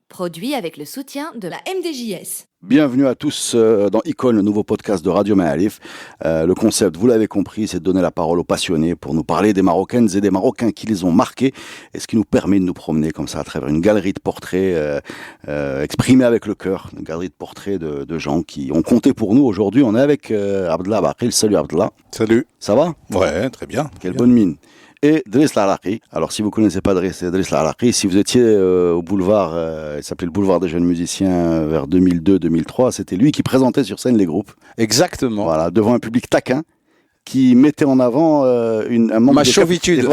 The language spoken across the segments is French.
Produit avec le soutien de la MDJS. Bienvenue à tous dans Icône, le nouveau podcast de Radio Maalif. Le concept, vous l'avez compris, c'est de donner la parole aux passionnés pour nous parler des Marocaines et des Marocains qui les ont marqués, et ce qui nous permet de nous promener comme ça à travers une galerie de portraits exprimés avec le cœur, une galerie de portraits de gens qui ont compté pour nous. Aujourd'hui, on est avec Abdellah Baqil. Salut Abdellah. Salut. Ça va? Ouais, très bien. Quelle bonne mine. Et Driss Laraqi. Alors, si vous ne connaissez pas Driss Laraqi, si vous étiez au boulevard, il s'appelait le boulevard des jeunes musiciens vers 2002-2003, c'était lui qui présentait sur scène les groupes. Exactement. Voilà, devant un public taquin qui mettait en avant un manque ma chauvitude.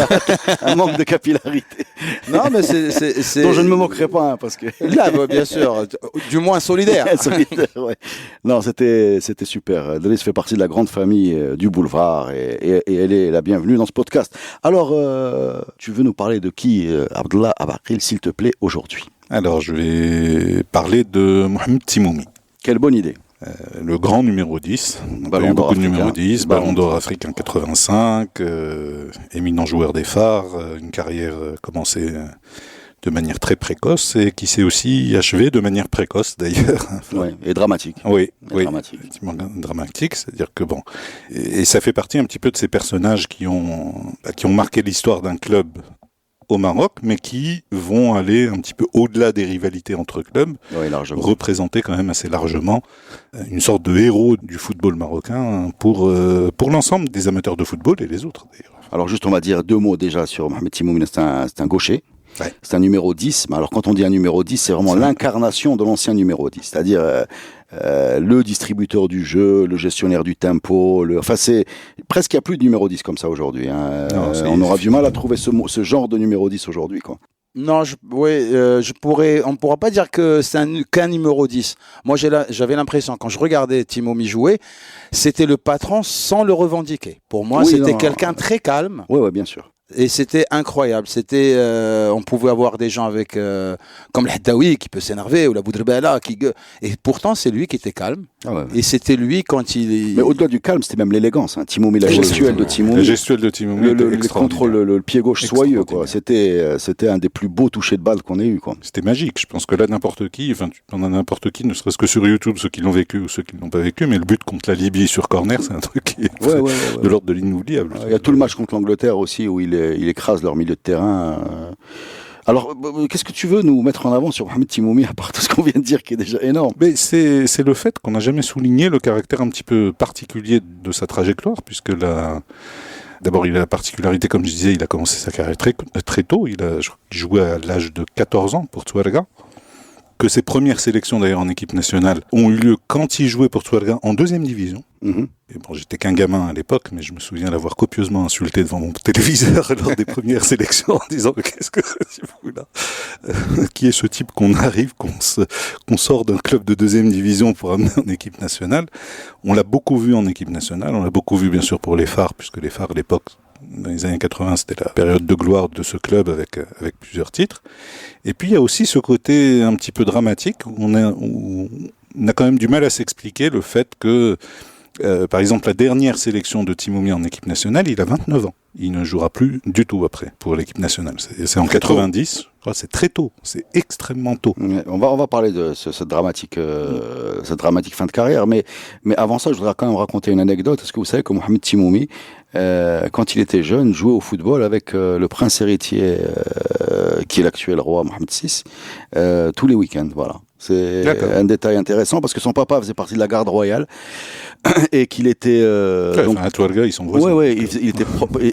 Un manque de capillarité. Non, mais c'est... dont je ne me moquerai pas, parce que... Là, bien sûr, du moins solidaire. Solidaire, ouais. Non, c'était super. Driss fait partie de la grande famille du boulevard et elle est la bienvenue dans ce podcast. Alors, tu veux nous parler de qui, Abdellah Baqil, s'il te plaît, aujourd'hui? Alors, je vais parler de Mohamed Timoumi. Quelle bonne idée. Le grand numéro 10, Ballon d'or beaucoup de africain. numéro 10, Ballon d'or africain 85, éminent joueur des phares, une carrière commencée de manière très précoce et qui s'est aussi achevée de manière précoce d'ailleurs. Ouais, et dramatique. Oui, dramatique. Dramatique, c'est-à-dire que bon, et ça fait partie un petit peu de ces personnages qui ont marqué l'histoire d'un club au Maroc, mais qui vont aller un petit peu au-delà des rivalités entre clubs, représenter quand même assez largement une sorte de héros du football marocain pour l'ensemble des amateurs de football et les autres d'ailleurs. Alors juste on va dire deux mots déjà sur Mohamed Timoumi. C'est un gaucher. Ouais. C'est un numéro 10, mais alors quand on dit un numéro 10, c'est vraiment l'incarnation de l'ancien numéro 10, c'est-à-dire le distributeur du jeu, le gestionnaire du tempo, enfin c'est presque il n'y a plus de numéro 10 comme ça aujourd'hui. Hein. Non, on aura du mal à trouver ce genre de numéro 10 aujourd'hui, quoi. Non, on pourra pas dire que c'est qu'un numéro 10. Moi, j'avais l'impression, quand je regardais Timoumi jouer, c'était le patron sans le revendiquer. Pour moi, c'était quelqu'un très calme. Oui, bien sûr. Et c'était incroyable. C'était, on pouvait avoir des gens avec, comme le Haddaoui qui peut s'énerver, ou la Boudrebala et pourtant c'est lui qui était calme. Ah ouais. Et c'était lui quand il. Mais au-delà du calme, c'était même l'élégance. Hein. Timoumi, la gestuelle de Timoumi. La gestuelle de Timoumi. Le contrôle, le pied gauche soyeux, quoi. C'était un des plus beaux touchers de balle qu'on ait eu, quoi. C'était magique. Je pense que là, n'importe qui, ne serait-ce que sur YouTube, ceux qui l'ont vécu ou ceux qui ne l'ont pas vécu, mais le but contre la Libye sur corner, c'est un truc qui est de l'ordre de l'inoubliable. Il y a tout le match contre l'Angleterre aussi où il écrase leur milieu de terrain. Alors, qu'est-ce que tu veux nous mettre en avant sur Mohamed Timoumi, à part tout ce qu'on vient de dire, qui est déjà énorme? Mais c'est le fait qu'on n'a jamais souligné le caractère un petit peu particulier de sa trajectoire, puisque d'abord, il a la particularité, comme je disais, il a commencé sa carrière très, très tôt. Il jouait à l'âge de 14 ans pour Touarega. Que ses premières sélections d'ailleurs en équipe nationale ont eu lieu quand il jouait pour Touarega en deuxième division. Mm-hmm. Et bon, j'étais qu'un gamin à l'époque, mais je me souviens l'avoir copieusement insulté devant mon téléviseur lors des premières sélections en disant qu'est-ce que c'est vous là qui est ce type qu'on sort d'un club de deuxième division pour amener en équipe nationale. On l'a beaucoup vu en équipe nationale, on l'a beaucoup vu bien sûr pour les phares, puisque les phares à l'époque, dans les années 80, c'était la période de gloire de ce club avec plusieurs titres. Et puis il y a aussi ce côté un petit peu dramatique où on a quand même du mal à s'expliquer le fait que par exemple, la dernière sélection de Timoumi en équipe nationale, il a 29 ans. Il ne jouera plus du tout après pour l'équipe nationale. C'est en 90. Je crois, c'est très tôt. C'est extrêmement tôt. On va parler de cette dramatique fin de carrière. Mais avant ça, je voudrais quand même raconter une anecdote. Est-ce que vous savez que Mohamed Timoumi, quand il était jeune, jouait au football avec le prince héritier, qui est l'actuel roi Mohamed VI, tous les week-ends. Voilà. C'est un détail intéressant parce que son papa faisait partie de la garde royale et qu'il était à Touarega, ils sont voisins. Il était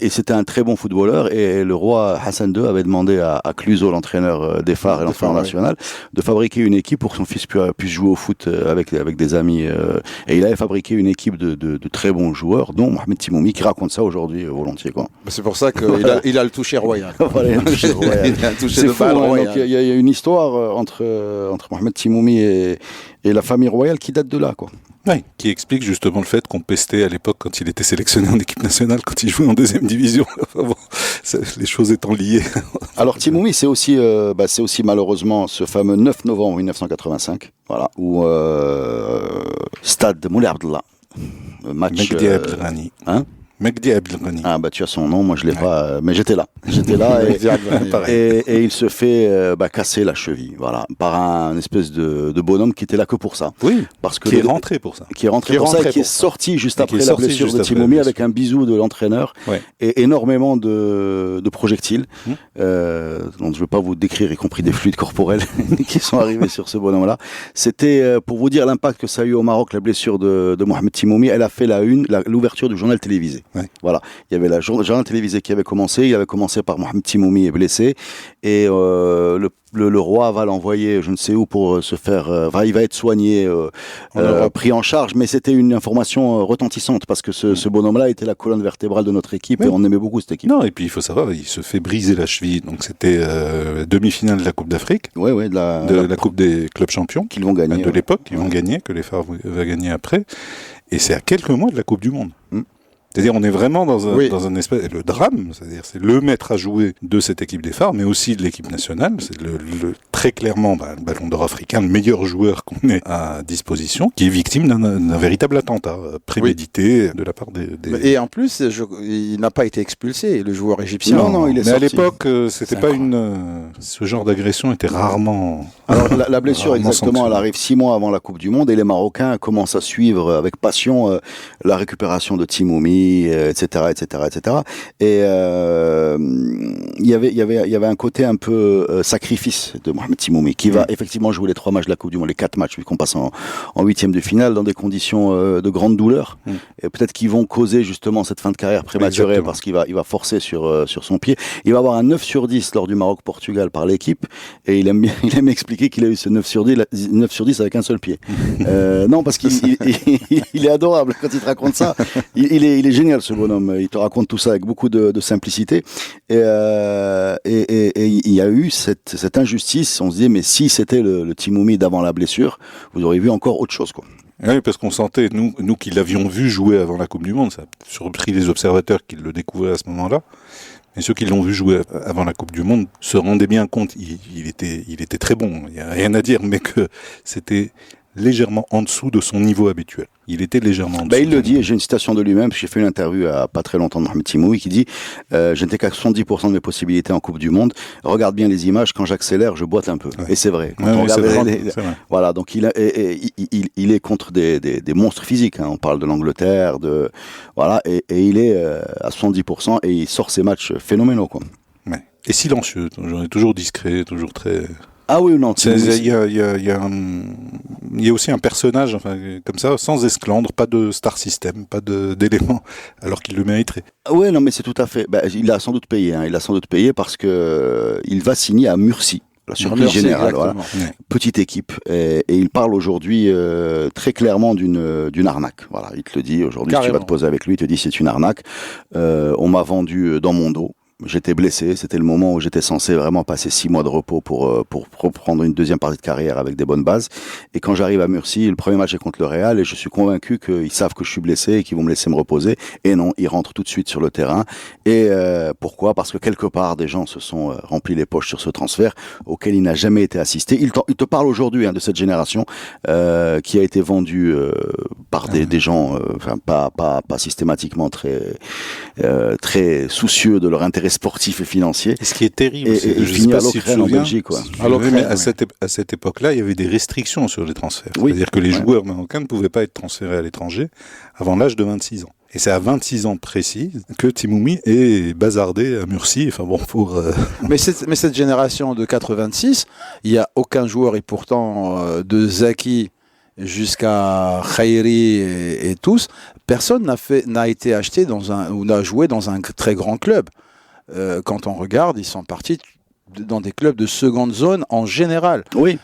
et c'était un très bon footballeur, et le roi Hassan II avait demandé à Cluzo, l'entraîneur des phares et l'entraîneur national, de fabriquer une équipe pour que son fils puisse jouer au foot avec des amis, et il avait fabriqué une équipe de très bons joueurs, dont Mohamed Timoumi, qui raconte ça aujourd'hui volontiers, quoi. C'est pour ça qu'il a le toucher royal. Voilà, il a le toucher royal. C'est fou, donc il y a une histoire entre Mohamed Timoumi et la famille royale qui date de là, quoi. Oui, qui explique justement le fait qu'on pestait à l'époque quand il était sélectionné en équipe nationale, quand il jouait en deuxième division. Enfin bon, les choses étant liées. Alors Timoumi, c'est aussi malheureusement ce fameux 9 novembre 1985, voilà, où stade Moulay Abdallah, match. Mehdi Abdelghani. Mehdi Abdelghani. Ah bah tu as son nom, moi je l'ai pas, mais j'étais là et il se fait casser la cheville, voilà, par un espèce de bonhomme qui était là que pour ça. Oui. Parce que qui est rentré pour ça. Qui est rentré pour ça et qui est sorti juste après la blessure de Timoumi avec un bisou de l'entraîneur et énormément de projectiles. Donc je ne veux pas vous décrire, y compris des fluides corporels qui sont arrivés sur ce bonhomme-là. C'était pour vous dire l'impact que ça a eu au Maroc, la blessure de Mohamed Timoumi. Elle a fait l'ouverture du journal télévisé. Ouais. Voilà, il y avait le journal télévisé qui avait commencé. Il avait commencé par Mohamed Timoumi est blessé et le roi va l'envoyer je ne sais où pour se faire il va être soigné pris en charge, mais c'était une information retentissante parce que ce bonhomme-là était la colonne vertébrale de notre équipe et on aimait beaucoup cette équipe. Non, et puis il faut savoir, il se fait briser la cheville, donc c'était demi-finale de la Coupe d'Afrique, de la Coupe des clubs champions qu'ils vont gagner de l'époque, qu'ils vont gagner, que les Phares va gagner après, et c'est à quelques mois de la Coupe du Monde. C'est-à-dire, on est vraiment dans un espèce, le drame, c'est-à-dire, c'est le maître à jouer de cette équipe des Phares, mais aussi de l'équipe nationale. C'est très clairement, le Ballon d'Or africain, le meilleur joueur qu'on ait à disposition, qui est victime d'un véritable attentat prémédité de la part des... Et en plus, il n'a pas été expulsé, le joueur égyptien. Non, il est sorti. Mais à l'époque, c'était pas ce genre d'agression était rarement... Alors, la blessure, exactement, elle arrive 6 mois avant la Coupe du Monde et les Marocains commencent à suivre avec passion la récupération de Timoumi, etc. Et il y avait un côté un peu sacrifice de Mohamed Timoumi qui va effectivement jouer les 3 matchs de la Coupe du Monde, les 4 matchs, puisqu'on passe en 8e de finale dans des conditions de grande douleur. Et peut-être qu'ils vont causer justement cette fin de carrière prématurée parce qu'il va forcer sur son pied. Il va avoir un 9 sur 10 lors du Maroc-Portugal par l'équipe et il aime expliquer qu'il a eu ce 9 sur 10 avec un seul pied. Non, parce qu'il est adorable quand il te raconte ça. Il est génial ce bonhomme, il te raconte tout ça avec beaucoup de simplicité et il y a eu cette injustice. On se dit mais si c'était le Timoumi d'avant la blessure, vous auriez vu encore autre chose, quoi. Oui, parce qu'on sentait, nous qui l'avions vu jouer avant la Coupe du Monde, ça a surpris les observateurs qui le découvraient à ce moment-là, mais ceux qui l'ont vu jouer avant la Coupe du Monde se rendaient bien compte, il était très bon, il n'y a rien à dire, mais que c'était légèrement en dessous de son niveau habituel. Il était légèrement en dessous. Il le dit, et j'ai une citation de lui-même, j'ai fait une interview à pas très longtemps de Mohamed Timoumi qui dit je n'étais qu'à 70% de mes possibilités en Coupe du Monde. Regarde bien les images, quand j'accélère, je boite un peu. Ouais. Et c'est vrai. Quand on regarde voilà, donc il est contre des monstres physiques. Hein. On parle de l'Angleterre, voilà, et il est à 70% et il sort ses matchs phénoménaux, quoi. Ouais. Et silencieux, toujours discret, toujours très... Ah oui, non. Il y a aussi un personnage comme ça, sans esclandre, pas de star system, pas d'éléments, alors qu'il le mériterait. Oui, non, mais c'est tout à fait. Il a sans doute payé. Hein. Il a sans doute payé parce que il va signer à Murcie. La surprise générale, voilà. Petite équipe, et il parle aujourd'hui très clairement d'une arnaque. Voilà, il te le dit aujourd'hui. Si tu vas te poser avec lui, il te dit c'est une arnaque. On m'a vendu dans mon dos. J'étais blessé, c'était le moment où j'étais censé vraiment passer 6 mois de repos pour reprendre une deuxième partie de carrière avec des bonnes bases. Et quand j'arrive à Murcie, le premier match est contre le Real et je suis convaincu qu'ils savent que je suis blessé et qu'ils vont me laisser me reposer. Et non, ils rentrent tout de suite sur le terrain. Et pourquoi ? Parce que quelque part, des gens se sont remplis les poches sur ce transfert auquel il n'a jamais été assisté. Il te parle aujourd'hui de cette génération qui a été vendue par des gens, pas systématiquement très soucieux de leur intérêt sportif et financier. Et ce qui est terrible, c'est que je ne sais pas si tu te souviens, en Belgique, quoi. Mais à cette époque-là, il y avait des restrictions sur les transferts. Oui. C'est-à-dire que les joueurs marocains ne pouvaient pas être transférés à l'étranger avant l'âge de 26 ans. Et c'est à 26 ans précis que Timoumi est bazardé à Murcie. Enfin bon, mais cette génération de 86, il n'y a aucun joueur, et pourtant de Zaki jusqu'à Khairi et tous, personne n'a été acheté ou n'a joué dans un très grand club. Quand on regarde, ils sont partis dans des clubs de seconde zone en général. Oui,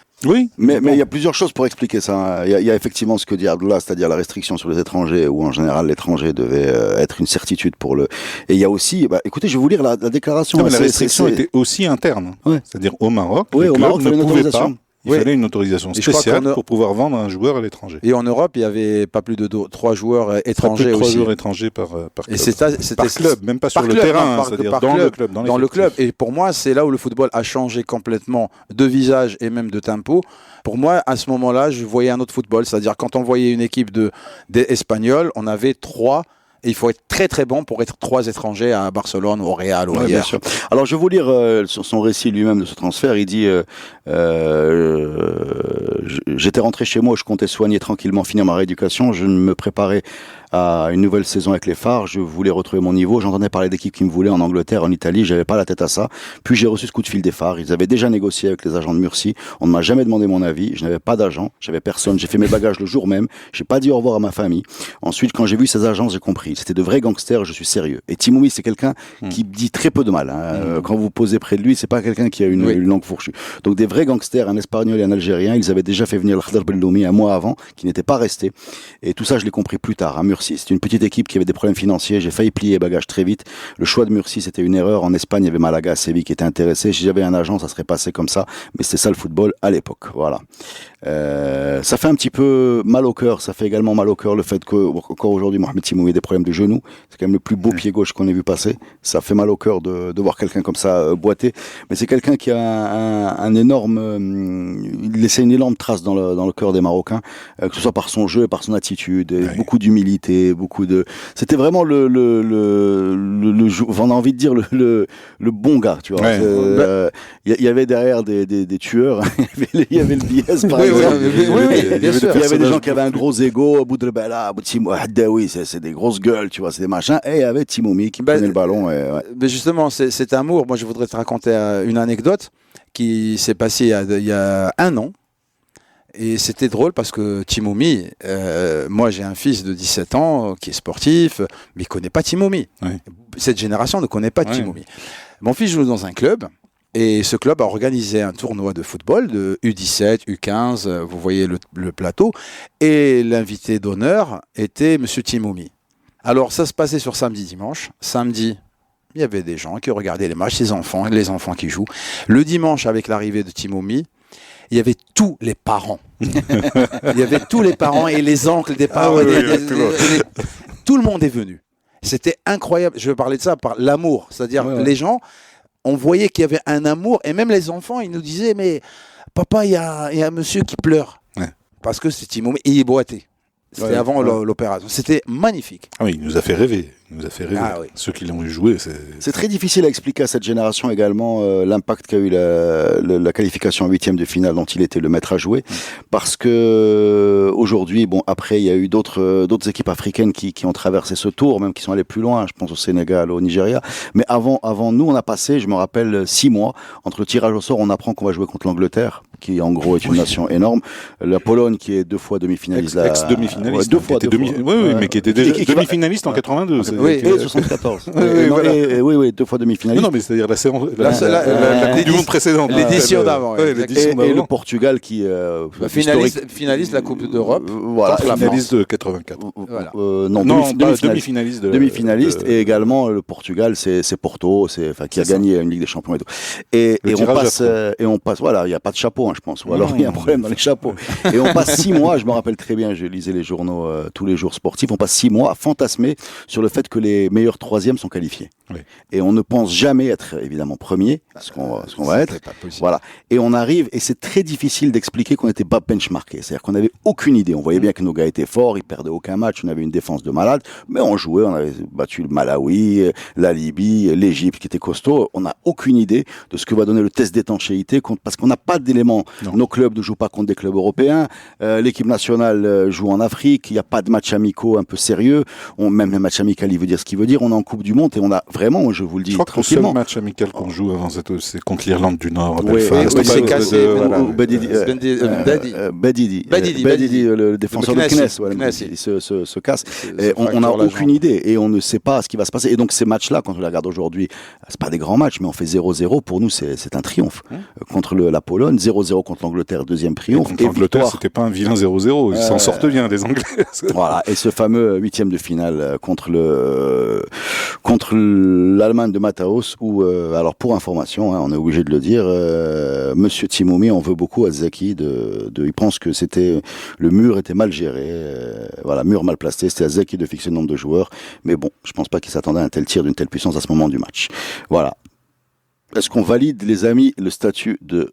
mais il y a plusieurs choses pour expliquer ça. Il y a effectivement ce que dit Abdullah, c'est-à-dire la restriction sur les étrangers, où en général l'étranger devait être une certitude pour le... Et il y a aussi, écoutez, je vais vous lire la déclaration. Non, mais la restriction était aussi interne, c'est-à-dire au Maroc, oui, le club ne pouvait pas Il fallait une autorisation spéciale pour pouvoir vendre un joueur à l'étranger. Et en Europe, il n'y avait pas plus de 3 joueurs étrangers pas plus de 3 aussi. joueurs étrangers par club. Et c'était par club, même pas sur le terrain, c'est-à-dire dans le club. Dans le club. Et pour moi, c'est là où le football a changé complètement de visage et même de tempo. Pour moi, à ce moment-là, je voyais un autre football. C'est-à-dire, quand on voyait une équipe des Espagnols, on avait 3. Et il faut être très très bon pour être 3 étrangers à Barcelone, au Real ou ailleurs. Bien sûr. Alors je vais vous lire sur son récit lui-même de ce transfert. Il dit j'étais rentré chez moi, je comptais soigner tranquillement, finir ma rééducation. Je me préparais à une nouvelle saison avec les Phares. Je voulais retrouver mon niveau. J'entendais parler d'équipes qui me voulaient en Angleterre, en Italie. J'avais pas la tête à ça. Puis j'ai reçu ce coup de fil des Phares. Ils avaient déjà négocié avec les agents de Murcie. On ne m'a jamais demandé mon avis. Je n'avais pas d'agent. J'avais personne. J'ai fait mes bagages le jour même. J'ai pas dit au revoir à ma famille. Ensuite, quand j'ai vu ces agences, j'ai compris. C'était de vrais gangsters. Je suis sérieux. Et Timoumi, c'est quelqu'un qui dit très peu de mal. Quand vous posez près de lui, c'est pas quelqu'un qui a une langue fourchue. Donc des vrais gangsters, un Espagnol et un Algérien. Ils avaient déjà fait venir le Khadr Belloumi un mois avant, qui n'était pas resté. Et tout ça, je l'ai compris plus tard à Murcie. C'était une petite équipe qui avait des problèmes financiers. J'ai failli plier les bagages très vite. Le choix de Murcie, c'était une erreur. En Espagne, il y avait Malaga, Séville qui étaient intéressés. Si j'avais un agent, ça serait passé comme ça. Mais c'était ça le football à l'époque. Voilà. Ça fait un petit peu mal au cœur. Ça fait également mal au cœur le fait que, encore aujourd'hui, Mohamed Timoumi a des problèmes de genoux. C'est quand même le plus beau pied gauche qu'on ait vu passer. Ça fait mal au cœur de voir quelqu'un comme ça boiter. Mais c'est quelqu'un qui a un énorme, il laissait une énorme trace dans le cœur des Marocains, que ce soit par son jeu et par son attitude, et beaucoup d'humilité, c'était vraiment on a envie de dire le bon gars, tu vois. Il y avait derrière des tueurs. Il y avait le Biès, par exemple. Il y avait des gens qui avaient un gros ego, Boudrebella, Haddaoui, c'est des grosses gueules, tu vois, c'est des machins. Et il y avait Timoumi qui prenait le ballon. Mais justement, cet amour, moi je voudrais te raconter une anecdote qui s'est passée il y a 1 an. Et c'était drôle parce que Timoumi, moi j'ai un fils de 17 ans qui est sportif, mais il ne connaît pas Timoumi. Cette génération ne connaît pas Timoumi. Mon fils joue dans un club. Et ce club a organisé un tournoi de football de U17, U15, vous voyez le plateau. Et l'invité d'honneur était M. Timoumi. Alors ça se passait sur samedi-dimanche. Samedi, il y avait des gens qui regardaient les matchs, les enfants qui jouent. Le dimanche, avec l'arrivée de Timoumi, il y avait tous les parents. Il y avait tous les parents et les oncles des parents. Tout le monde est venu. C'était incroyable. Je veux parler de ça par l'amour. C'est-à-dire les gens... On voyait qu'il y avait un amour, et même les enfants, ils nous disaient, mais papa, il y a un monsieur qui pleure. Parce que c'est Timoumi, et il boitait. C'était avant l'opération. C'était magnifique. Ah oui, il nous a fait rêver. Ceux qui l'ont joué, c'est très difficile à expliquer à cette génération également l'impact qu'a eu la qualification en 8e de finale dont il était le maître à jouer. Parce que aujourd'hui, après il y a eu d'autres équipes africaines qui ont traversé ce tour, même qui sont allées plus loin. Je pense au Sénégal, au Nigeria. Mais avant nous, on a passé, je me rappelle, 6 mois entre le tirage au sort. On apprend qu'on va jouer contre l'Angleterre, qui en gros est une nation énorme. La Pologne, qui est 2 fois demi-finaliste. Ex-demi-finaliste. 2 fois. Mais qui était déjà demi-finaliste en 82. Et 74. Oui, 2 fois demi-finaliste. Non, mais c'est-à-dire la Coupe du Monde précédente. L'édition d'avant. Et le Portugal qui finaliste de la Coupe d'Europe. Voilà, finaliste de 84. Demi-finaliste. Demi-finaliste. Et également le Portugal, c'est Porto, qui a gagné une Ligue des Champions et tout. Et on passe. Voilà, il n'y a pas de chapeau, je pense. Ou alors il y a un problème dans les chapeaux. Et on passe 6 mois. Je me rappelle très bien. Je lisais les journaux tous les jours sportifs. On passe 6 mois à fantasmer sur le fait que les meilleurs 3e sont qualifiés. Et on ne pense jamais être évidemment premier, ce qu'on va être. Voilà. Et on arrive, et c'est très difficile d'expliquer qu'on n'était pas benchmarké. C'est-à-dire qu'on n'avait aucune idée. On voyait bien que nos gars étaient forts, ils perdaient aucun match, on avait une défense de malade, mais on jouait, on avait battu le Malawi, la Libye, l'Égypte qui était costaud. On n'a aucune idée de ce que va donner le test d'étanchéité, parce qu'on n'a pas d'éléments. Nos clubs ne jouent pas contre des clubs européens. L'équipe nationale joue en Afrique. Il n'y a pas de matchs amicaux un peu sérieux. Même les matchs amicaux, il veut dire ce qu'il veut dire. On est en Coupe du Monde et on a vraiment, je vous le dis, je crois que le seul match amical qu'on joue avant, c'est contre l'Irlande du Nord. C'est cassé. Bedidi, le défenseur de Kness, se casse. On n'a aucune idée et on ne sait pas ce qui va se passer. Et donc ces matchs-là, quand on les regarde aujourd'hui, c'est pas des grands matchs, mais on fait 0-0. Pour nous, c'est un triomphe. Contre la Pologne, 0-0 contre l'Angleterre, 2e triomphe. Contre l'Angleterre, c'était pas un vilain 0-0. Ils s'en sortent bien, les Anglais. Voilà. Et ce fameux 8e de finale contre contre l'Allemagne de Mataos où, alors pour information, hein, on est obligé de le dire, Monsieur Timoumi en veut beaucoup à Zaki. Il pense que le mur était mal géré, voilà, mur mal placé. C'était à Zaki de fixer le nombre de joueurs, mais bon, je pense pas qu'il s'attendait à un tel tir d'une telle puissance à ce moment du match. Voilà. Est-ce qu'on valide, les amis, le statut de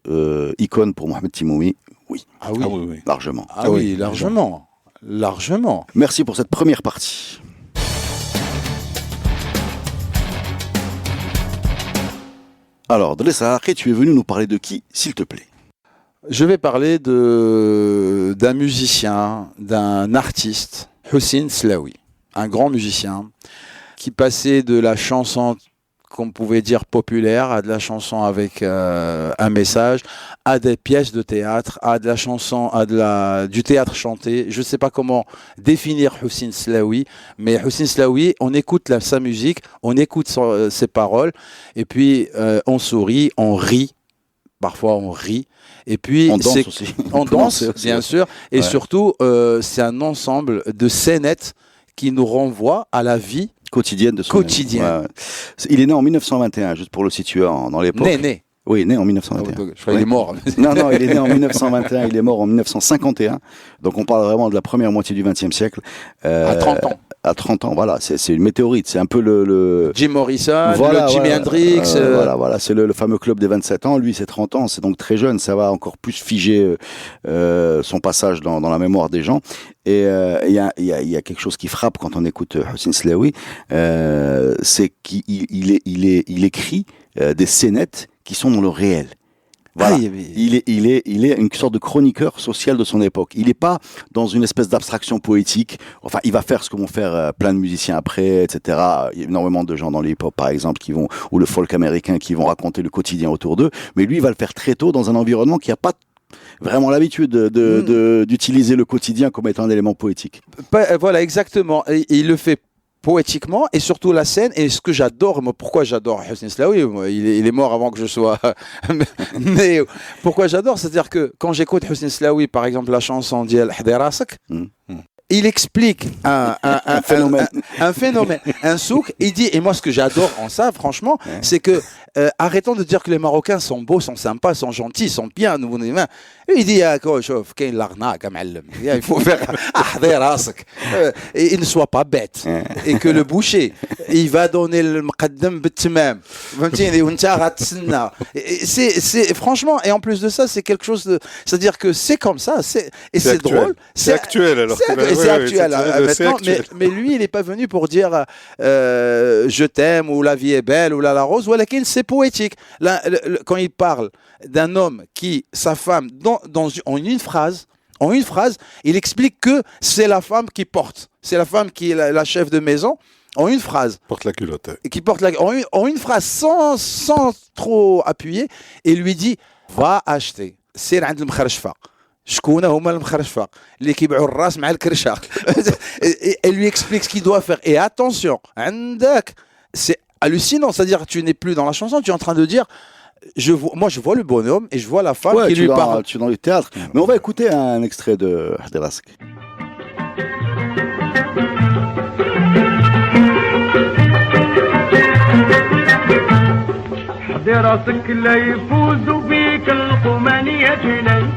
icône pour Mohamed Timoumi? Oui. Ah oui. Ah oui, oui. Largement. Ah oui, largement. Largement. Merci pour cette première partie. Alors, Dressahaki, tu es venu nous parler de qui, s'il te plaît? Je vais parler d'un musicien, d'un artiste, Hussein Slaoui, un grand musicien qui passait de la chanson qu'on pouvait dire populaire, à de la chanson avec un message, à des pièces de théâtre, à de la chanson, du théâtre chanté. Je ne sais pas comment définir Hussein Slaoui, mais Hussein Slaoui, on écoute sa musique, on écoute ses paroles, et puis on sourit, on rit, parfois on rit, et puis on danse aussi. On danse, bien sûr, et surtout, c'est un ensemble de scénettes qui nous renvoient à la vie quotidienne de son quotidienne. Ouais. Il est né en 1921, juste pour le situer dans l'époque. Né. Oui, né en 1921. Je crois qu'il est mort. Non, il est né en 1921, il est mort en 1951. Donc on parle vraiment de la première moitié du XXe siècle. À 30 ans. À 30 ans, voilà, c'est une météorite. C'est un peu le Jim Morrison, le Jimi Hendrix. Voilà, c'est le fameux club des 27 ans. Lui, c'est 30 ans, c'est donc très jeune. Ça va encore plus figer son passage dans la mémoire des gens. Et il y a quelque chose qui frappe quand on écoute Hussein Slaoui, c'est qu'il écrit des scénettes qui sont dans le réel. Voilà. Il est une sorte de chroniqueur social de son époque. Il n'est pas dans une espèce d'abstraction poétique. Enfin, il va faire ce que vont faire plein de musiciens après, etc. Il y a énormément de gens dans le hip-hop, par exemple, ou le folk américain, qui vont raconter le quotidien autour d'eux. Mais lui, il va le faire très tôt dans un environnement qui n'a pas vraiment l'habitude d'utiliser le quotidien comme étant un élément poétique. Voilà, exactement. Et il le fait poétiquement, et surtout la scène. Et ce que j'adore, moi, pourquoi j'adore Hussein Slaoui, il est mort avant que je sois mais pourquoi j'adore, c'est-à-dire que quand j'écoute Hussein Slaoui, par exemple la chanson d'Yel Hderasek, il explique un phénomène, un souk. Il dit, et moi ce que j'adore en ça, franchement, c'est que arrêtons de dire que les Marocains sont beaux, sont sympas, sont gentils, sont bien. Il dit, il faut faire et il ne soit pas bête, et que le boucher, il va donner le mqaddam بالتمام, فهمتيني, وانت غتسنى. C'est franchement, et en plus de ça, c'est quelque chose de, c'est-à-dire que c'est comme ça, c'est drôle, c'est actuel alors. C'est actuel maintenant, mais lui, il n'est pas venu pour dire je t'aime, ou la vie est belle, ou la rose, ou c'est poétique. Quand il parle d'un homme qui, sa femme, en une phrase, il explique que c'est la femme qui porte, c'est la femme qui est la chef de maison, en une phrase. Porte la culotte. Qui porte en une phrase, sans trop appuyer, et lui dit, va acheter, c'est عند المخرشفة. شكون هما المخرشفة اللي كيبيعوا الراس مع الكرشه. Elle lui explique ce qu'il doit faire. Et attention, عندك, c'est hallucinant, c'est-à-dire que tu n'es plus dans la chanson, tu es en train de dire, moi je vois le bonhomme et je vois la femme qui lui parle. Tu es dans le théâtre. Mais on va écouter un extrait de Hderasek. حضرتك لا يفوز بك القمانية جنان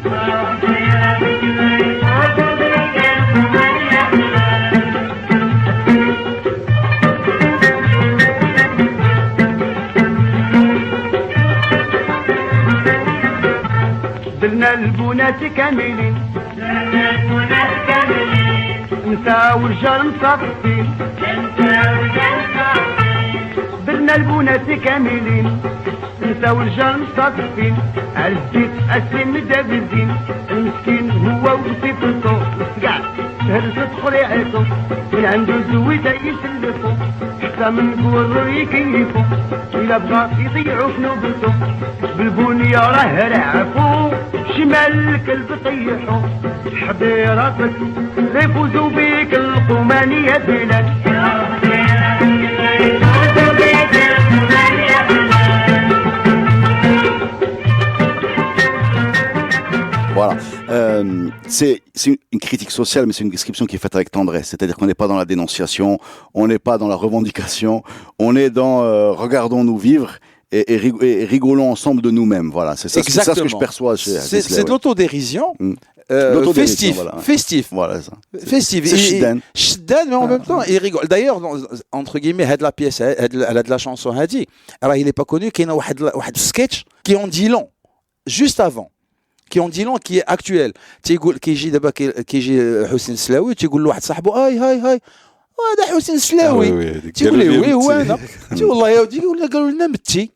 درنا البنات كاملين نساء ورجال مصافين درنا البنات كاملين نساء ورجال مصافين عزيت أسلم مدابزين المسكين هو وصيفته وسقع شهر تدخل يعيطو من عنده زويدة يسلفو حتى من قول يكيفو إلا بغا يضيعو في نوبتو بالبنية راه رعفو شمال الكلب طيحو حضيرتك لا يفوزو بيك القمانية بلاد Voilà. c'est une critique sociale, mais c'est une description qui est faite avec tendresse. C'est-à-dire qu'on n'est pas dans la dénonciation, on n'est pas dans la revendication, on est dans regardons-nous vivre et rigolons ensemble de nous-mêmes. Voilà, c'est ça ce que je perçois chez Hadis C'est de l'autodérision. L'autodérision, festif. Voilà ça. Festif. C'est shiddan. Shiddan, mais en même temps, il rigole. D'ailleurs, entre guillemets, la pièce, elle a de la chanson Hadi. Alors, il n'est pas connu qu'il y a un sketch qui en dit long, juste avant. Qui en dit long, qui est actuel. كيجي دابا كيجي حسين السلاوي تيقول له واحد صاحبه هاي هذا حسين السلاوي تيقول له وي هو انا تي والله يا ودي قالوا لنا متي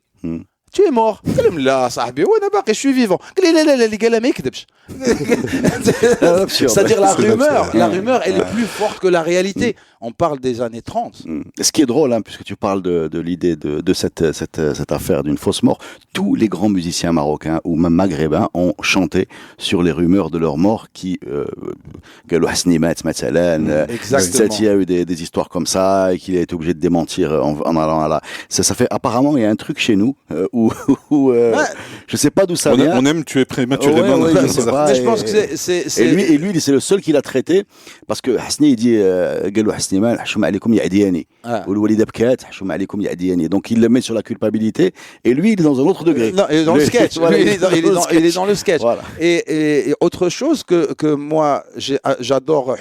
tu es mort قال لهم لا صاحبي وانا باقي je suis vivant قال لي لا اللي قالها ما يكذبش c'est-à-dire la rumeur elle est plus forte que la réalité. On parle des années 30. Ce qui est drôle, hein, puisque tu parles de l'idée de cette affaire d'une fausse mort, tous les grands musiciens marocains ou même maghrébins ont chanté sur les rumeurs de leur mort qui قالوا حسني مات مثلا. Il y a eu des histoires comme ça et qu'il a été obligé de démentir en allant à la... Ça fait apparemment il y a un truc chez nous où je sais pas d'où ça vient. On aime tuer prématurément. Je sais pas. Mais je pense que c'est... Et lui c'est le seul qui l'a traité parce que Hasni il dit قالوا حسني مات حشوم عليكم يا عدياني والوالده بكات حشوم عليكم يا عدياني. Donc il le met sur la culpabilité et lui il est dans un autre degré. Non, il est dans le sketch. Voilà, il est dans le sketch. Voilà. Et autre chose que moi j'adore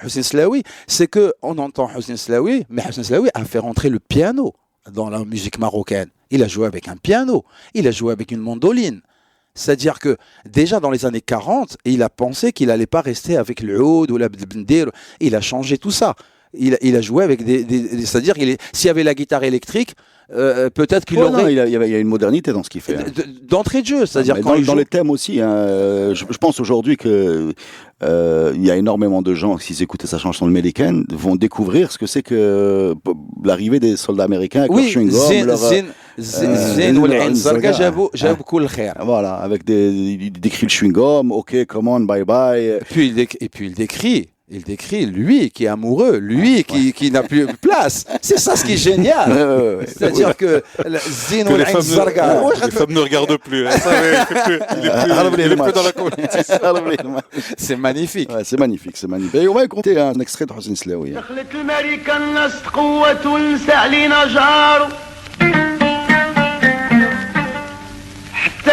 Hussein Slaoui, c'est que on entend Hussein Slaoui, mais Hussein Slaoui a fait rentrer le piano dans la musique marocaine. Il a joué avec un piano, il a joué avec une mandoline. C'est-à-dire que déjà dans les années 40, il a pensé qu'il n'allait pas rester avec le oud ou la bndir. Il a changé tout ça. Il a joué avec c'est-à-dire s'il y avait la guitare électrique, peut-être qu'il aurait... Il y a une modernité dans ce qu'il fait. D'entrée de jeu, c'est-à-dire dans les thèmes aussi. Hein, je pense aujourd'hui que il y a énormément de gens, s'ils écoutaient sa chanson américaine, vont découvrir ce que c'est que l'arrivée des soldats américains avec leur chewing-gum, زين والعين الزرقاء جابوا كل الخير. Voilà, avec il décrit le chewing-gum, ok, come on, bye bye. Et puis il décrit lui qui est amoureux, lui qui n'a plus place. C'est ça ce qui est génial. C'est-à-dire que les femmes ne regardent plus. Il est plus dans la compétition. C'est magnifique. Ouais, c'est magnifique. Et on va écouter un extrait de Hussein Slaoui.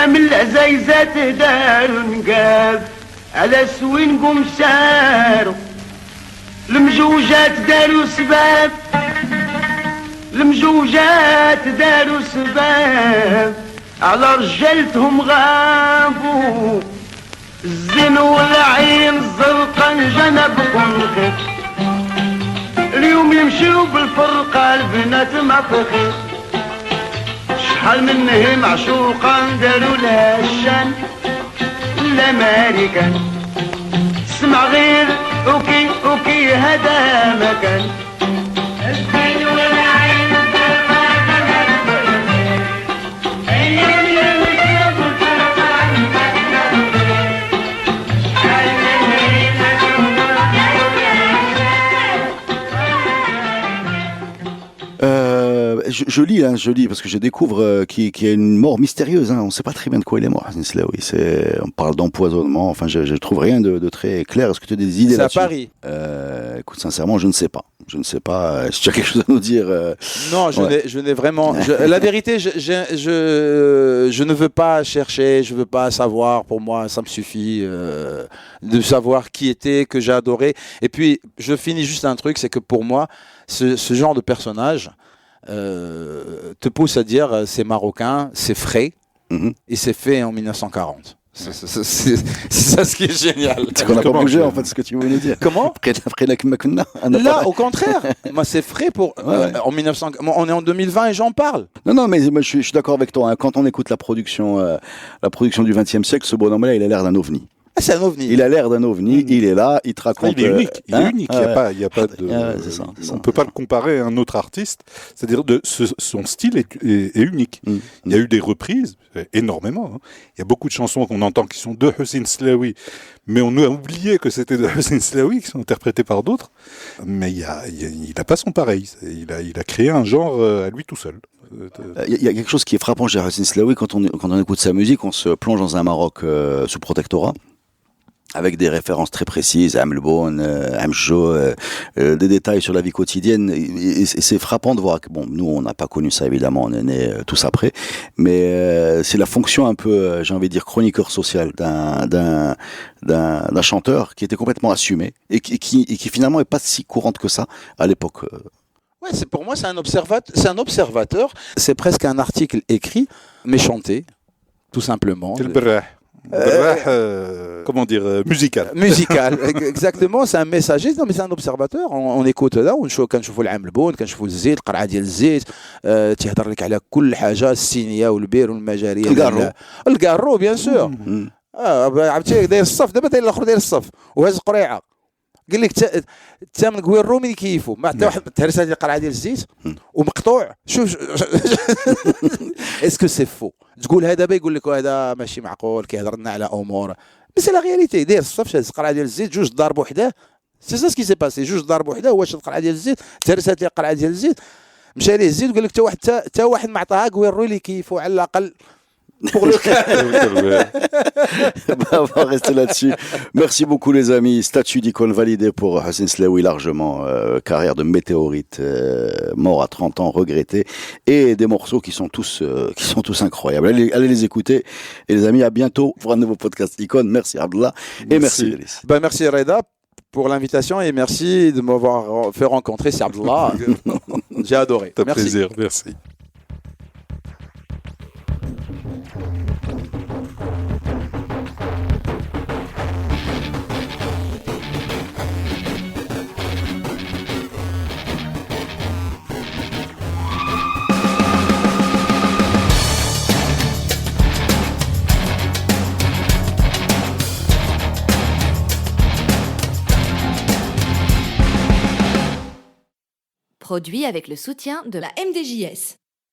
من العزايزات داروا نقاب على سوين قوم ساروا المجوجات داروا سباب على رجالتهم غابوا الزين والعين الزرقا جنبكم خير اليوم يمشيو بالفرقة البنات ما تخير شحال منهم معشوقا داروا لها الشان الامريكان اسمع غير اوكي هذا مكان الزين والعين Je lis parce que je découvre qu'il y a une mort mystérieuse. Hein. On ne sait pas très bien de quoi il est mort. On parle d'empoisonnement. Enfin, je trouve rien de très clair. Est-ce que tu as des idées là-dessus? C'est à Paris. Écoute, sincèrement, je ne sais pas. Si tu as quelque chose à nous dire. Non, je n'ai vraiment. La vérité, je ne veux pas chercher. Je ne veux pas savoir. Pour moi, ça me suffit de savoir qui était, que j'ai adoré. Et puis, je finis juste un truc, c'est que pour moi, ce genre de personnage te pousse à dire c'est marocain, c'est frais, et c'est fait en 1940. C'est ça ce qui est génial. C'est qu'on n'a pas bougé en fait, ce que tu voulais dire. Comment? Là, au contraire, moi c'est frais pour en 1900. On est en 2020 et j'en parle. Non, mais moi, je suis d'accord avec toi. Hein. Quand on écoute la production du XXe siècle, ce bonhomme-là, il a l'air d'un ovni. C'est un ovni. Il a l'air d'un ovni, il est là, il te raconte... Il est unique, il n'y a pas de... c'est ça. On ne peut pas le comparer à un autre artiste, c'est-à-dire son style est unique. Il y a eu des reprises, énormément. Hein. Il y a beaucoup de chansons qu'on entend qui sont de Hussein Slaoui, mais on a oublié que c'était de Hussein Slaoui, qui sont interprétés par d'autres. Mais il n'a pas son pareil. Il a créé un genre à lui tout seul. Il y a quelque chose qui est frappant chez Hassan Slaoui, quand on écoute sa musique, on se plonge dans un Maroc sous protectorat, avec des références très précises, Amlboun, Amjo, des détails sur la vie quotidienne. Et c'est frappant de voir que, bon, nous, on n'a pas connu ça, évidemment, on est nés tous après, mais c'est la fonction un peu, j'ai envie de dire, chroniqueur social d'un chanteur qui était complètement assumé et qui finalement est pas si courante que ça à l'époque. Ouais, pour moi, c'est un observateur. C'est presque un article écrit, mais chanté, tout simplement. C'est le brah. Comment dire, musical. Musical, exactement, c'est un messager. Non, mais c'est un observateur. On écoute là, كنشوفوا العام البون، كنشوفوا الزيت، القرعه ديال الزيت، تيهضر لك على كل حاجه، السينيه والبير والمجاريه، الكارو بيان سور. عرفتي داير الصف، دابا داير الاخر داير الصف وهاز قريعه. قال لك الثامن قوي الرومي كيفو ما حتى واحد تهرس هذه القرعه ديال الزيت ومقطوع. شوف اسكو سي فو تقول هذا دابا يقول لك هذا ماشي معقول كيهضر لنا على امور، بس لا رياليتي داير الصف شاد القرعه ديال الزيت، جوج ضاربوا وحده، سي سا سكي سي باسي، جوج ضاربوا وحده، هو شاد القرعه ديال الزيت، تهرسات ليه القرعه ديال الزيت، مشى ليه الزيت وقال لك حتى واحد ما عطاها قوي الروي اللي كيفو على الاقل. Pour le cas. On va rester là-dessus. Merci beaucoup les amis. Statut d'icône validé pour Hassan Slaoui largement. Carrière de météorite, mort à 30 ans, regretté. Et des morceaux qui sont tous incroyables. Allez les écouter. Et les amis, à bientôt pour un nouveau podcast Icône. Merci Abdullah. Et merci Delis. Merci Reda pour l'invitation et merci de m'avoir fait rencontrer Sir Abdullah. J'ai adoré. Merci. Plaisir, merci. Produit avec le soutien de la MDJS.